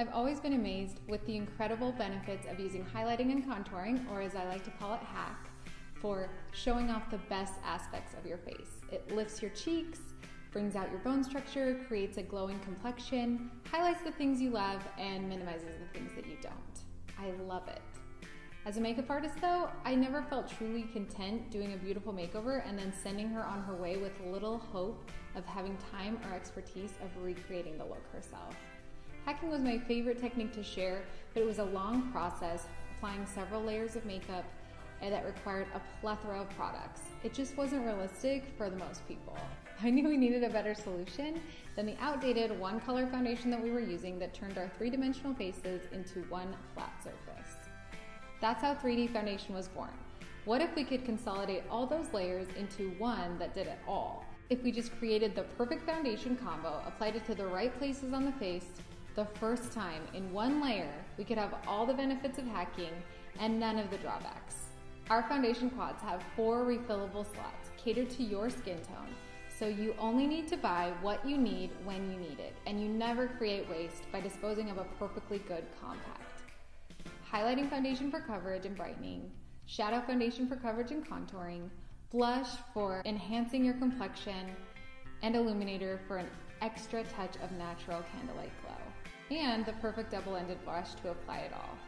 I've always been amazed with the incredible benefits of using highlighting and contouring, or as I like to call it, hack, for showing off the best aspects of your face. It lifts your cheeks, brings out your bone structure, creates a glowing complexion, highlights the things you love, and minimizes the things that you don't. I love it. As a makeup artist though, I never felt truly content doing a beautiful makeover and then sending her on her way with little hope of having time or expertise of recreating the look herself. Hacking was my favorite technique to share, but it was a long process, applying several layers of makeup and that required a plethora of products. It just wasn't realistic for the most people. I knew we needed a better solution than the outdated one color foundation that we were using that turned our three-dimensional faces into one flat surface. That's how 3D foundation was born. What if we could consolidate all those layers into one that did it all? If we just created the perfect foundation combo, applied it to the right places on the face, the first time in one layer, we could have all the benefits of hacking and none of the drawbacks. Our foundation quads have 4 refillable slots catered to your skin tone, so you only need to buy what you need when you need it, and you never create waste by disposing of a perfectly good compact. Highlighting foundation for coverage and brightening, shadow foundation for coverage and contouring, blush for enhancing your complexion, and illuminator for an extra touch of natural candlelight glow, and the perfect double-ended brush to apply it all.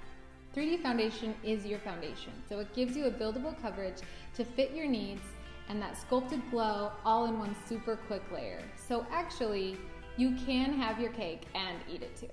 3D foundation is your foundation, so it gives you a buildable coverage to fit your needs and that sculpted glow all in one super quick layer. So actually, you can have your cake and eat it too.